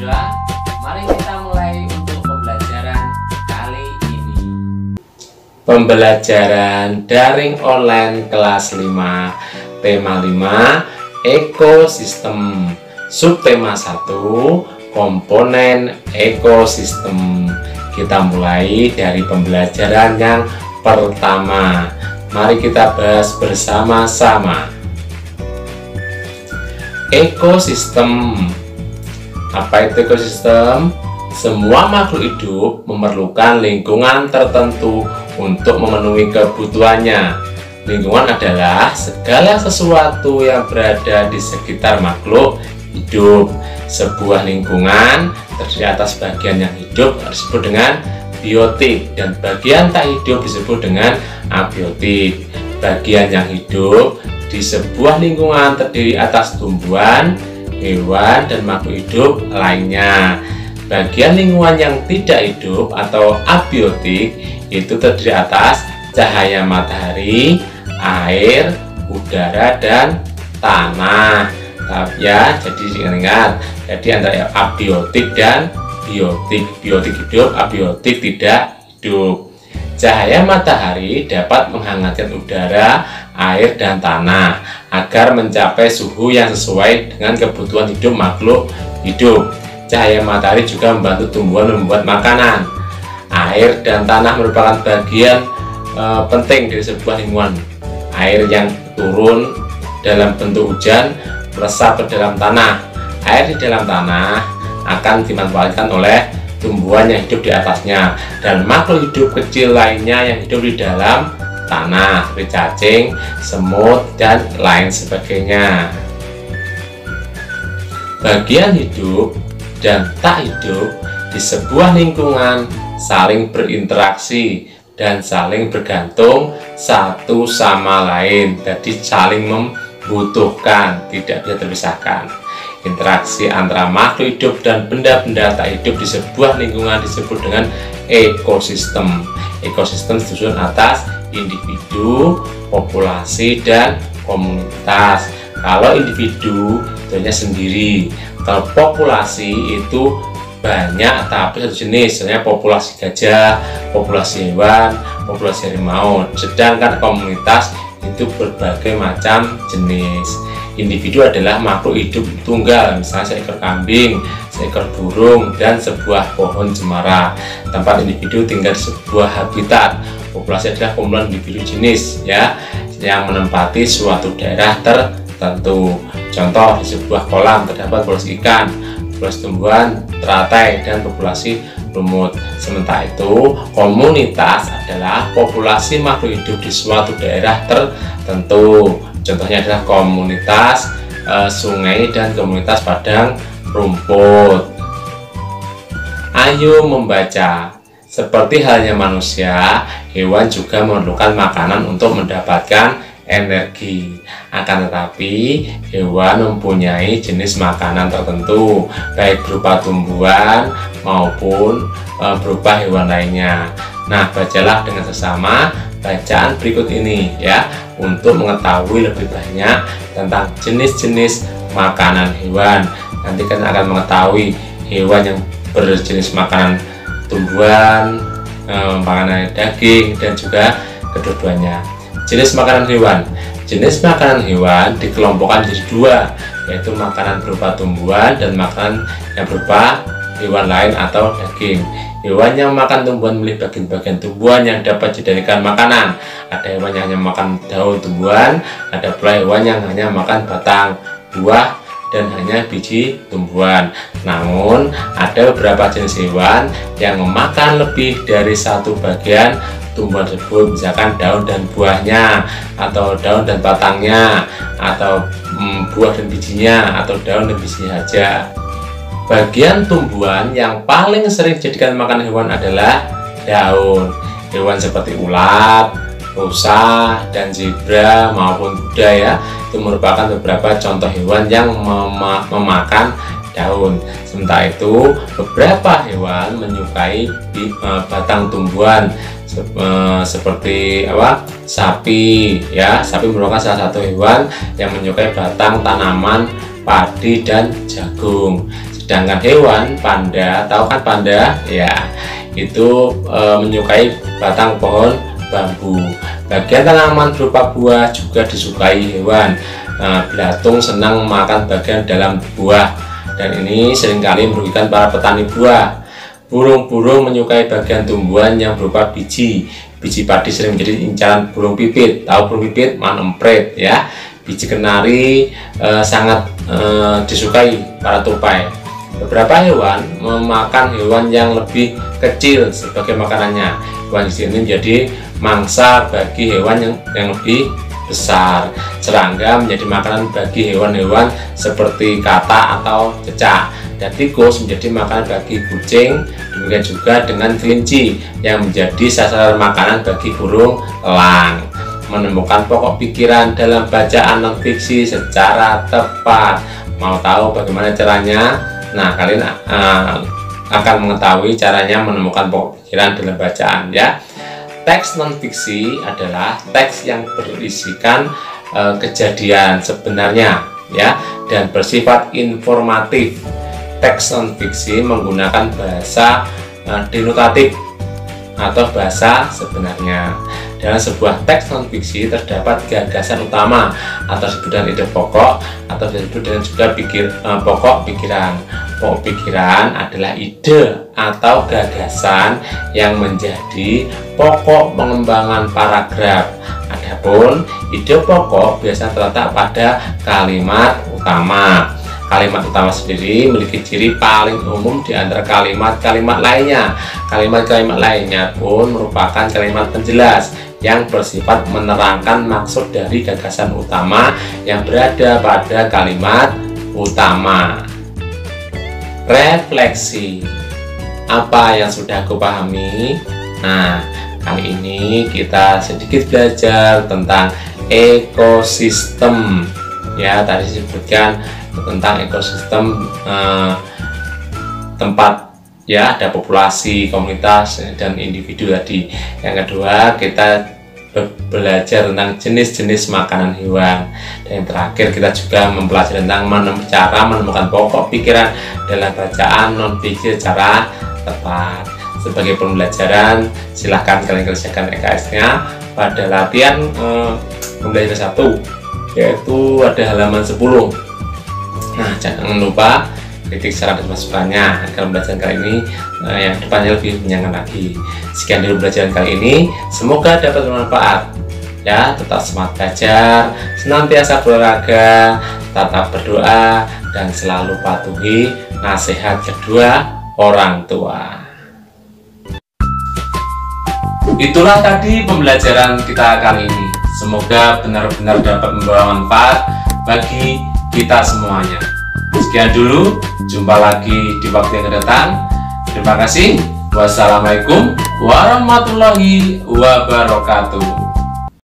Sudah, mari kita mulai untuk pembelajaran kali ini. Pembelajaran daring online kelas 5, tema 5, ekosistem. Subtema 1, komponen ekosistem. Kita mulai dari pembelajaran yang pertama. Mari kita bahas bersama-sama. Ekosistem. Apa itu ekosistem? Semua makhluk hidup memerlukan lingkungan tertentu untuk memenuhi kebutuhannya. Lingkungan adalah segala sesuatu yang berada di sekitar makhluk hidup. Sebuah lingkungan terdiri atas bagian yang hidup disebut dengan biotik dan bagian tak hidup disebut dengan abiotik. Bagian yang hidup di sebuah lingkungan terdiri atas tumbuhan, hewan, dan makhluk hidup lainnya. Bagian lingkungan yang tidak hidup atau abiotik itu terdiri atas cahaya matahari, air, udara, dan tanah. Ya, jadi ingat, jadi antara abiotik dan biotik. Biotik hidup, abiotik tidak hidup. Cahaya matahari dapat menghangatkan udara, air, dan tanah agar mencapai suhu yang sesuai dengan kebutuhan hidup makhluk hidup. Cahaya matahari juga membantu tumbuhan membuat makanan. Air dan tanah merupakan bagian penting dari sebuah lingkungan. Air yang turun dalam bentuk hujan meresap ke dalam tanah. Air di dalam tanah akan dimanfaatkan oleh tumbuhan yang hidup di atasnya dan makhluk hidup kecil lainnya yang hidup di dalam tanah seperti cacing, semut, dan lain sebagainya. Bagian hidup dan tak hidup di sebuah lingkungan saling berinteraksi dan saling bergantung satu sama lain, jadi saling membutuhkan, tidak bisa terpisahkan. Interaksi antara makhluk hidup dan benda-benda tak hidup di sebuah lingkungan disebut dengan ekosistem. Ekosistem disusun atas individu, populasi, dan komunitas. Kalau individu itu hanya sendiri. Kalau populasi itu banyak tapi satu jenis, misalnya populasi gajah, populasi hewan, populasi harimau. Sedangkan komunitas itu berbagai macam jenis. Individu adalah makhluk hidup tunggal, misalnya seekor kambing, seekor burung, dan sebuah pohon cemara. Tempat individu tinggal di sebuah habitat. Populasi adalah kumpulan individu jenis ya yang menempati suatu daerah tertentu. Contoh, di sebuah kolam terdapat populasi ikan, populasi tumbuhan, teratai, dan populasi lumut. Sementara itu, komunitas adalah populasi makhluk hidup di suatu daerah tertentu. Contohnya adalah komunitas sungai dan komunitas padang rumput. Ayo membaca. Seperti halnya manusia, hewan juga memerlukan makanan untuk mendapatkan energi. Akan tetapi, hewan mempunyai jenis makanan tertentu, baik berupa tumbuhan maupun berupa hewan lainnya. Nah, bacalah dengan sesama bacaan berikut ini ya untuk mengetahui lebih banyak tentang jenis-jenis makanan hewan. Nanti kita akan mengetahui hewan yang berjenis makanan tumbuhan, makanan daging, dan juga kedua-duanya. Jenis makanan hewan. Jenis makanan hewan dikelompokkan menjadi dua, yaitu makanan berupa tumbuhan dan makanan yang berupa hewan lain atau daging. Hewan yang makan tumbuhan memilih bagian-bagian tumbuhan yang dapat dijadikan makanan. Ada hewan yang hanya makan daun tumbuhan, ada pula hewan yang hanya makan batang, buah, dan hanya biji tumbuhan. Namun, ada beberapa jenis hewan yang memakan lebih dari satu bagian tumbuhan tersebut, misalkan daun dan buahnya, atau daun dan batangnya, atau buah dan bijinya, atau daun dan bijinya saja. Bagian tumbuhan yang paling sering dijadikan makanan hewan adalah daun. Hewan seperti ulat, rusa, dan zebra maupun kuda ya, itu merupakan beberapa contoh hewan yang memakan daun. Sementara itu, beberapa hewan menyukai batang tumbuhan seperti sapi ya. Sapi merupakan salah satu hewan yang menyukai batang tanaman padi dan jagung. Sedangkan hewan panda, tahu kan panda? Ya, itu menyukai batang pohon bambu. Bagian tanaman berupa buah juga disukai hewan. Belatung senang makan bagian dalam buah, dan ini seringkali merugikan para petani buah. Burung-burung menyukai bagian tumbuhan yang berupa biji. Biji padi sering menjadi incaran burung pipit. Tahu burung pipit? Manempret ya. Biji kenari sangat disukai para tupai. Beberapa hewan memakan hewan yang lebih kecil sebagai makanannya. Hewan di sini menjadi mangsa bagi hewan yang lebih besar. Serangga menjadi makanan bagi hewan-hewan seperti katak atau cecak, dan tikus menjadi makanan bagi kucing. Demikian juga dengan kelinci yang menjadi sasaran makanan bagi burung elang. Menemukan pokok pikiran dalam bacaan non-fiksi secara tepat. Mau tahu bagaimana caranya? Nah, kalian akan mengetahui caranya menemukan pokok pikiran dalam bacaan ya. Teks non-fiksi adalah teks yang berisikan kejadian sebenarnya ya, dan bersifat informatif. Teks non-fiksi menggunakan bahasa denotatif atau bahasa sebenarnya. Dalam sebuah teks non-fiksi terdapat gagasan utama atau sebutan ide pokok, atau disebut dengan juga pokok pikiran. Pokok pikiran adalah ide atau gagasan yang menjadi pokok pengembangan paragraf. Adapun ide pokok biasa terletak pada kalimat utama. Kalimat utama sendiri memiliki ciri paling umum di antara kalimat-kalimat lainnya. Kalimat-kalimat lainnya pun merupakan kalimat penjelas yang bersifat menerangkan maksud dari gagasan utama yang berada pada kalimat utama. Refleksi. Apa yang sudah aku pahami? Nah, kali ini kita sedikit belajar tentang ekosistem. Ya, tadi disebutkan tentang ekosistem tempat ya, ada populasi, komunitas, dan individu tadi. Yang kedua, kita belajar tentang jenis-jenis makanan hewan, dan yang terakhir kita juga mempelajari tentang cara menemukan pokok pikiran dalam bacaan non-fiksi secara tepat. Sebagai pembelajaran, silahkan kalian kerjakan EKS-nya pada latihan pembelajaran 1, yaitu ada halaman 10. Nah, jangan lupa kritik saran dan masukannya agar pembelajaran kali ini yang depannya lebih menyenangkan lagi. Sekian dulu pembelajaran kali ini, semoga dapat bermanfaat ya. Tetap semangat belajar, senantiasa berolahraga, tetap berdoa, dan selalu patuhi nasihat kedua orang tua. Itulah tadi pembelajaran kita kali ini. Semoga benar-benar dapat membawa manfaat bagi kita semuanya. Sekian dulu, jumpa lagi di waktu yang akan datang. Terima kasih. Wassalamualaikum warahmatullahi wabarakatuh.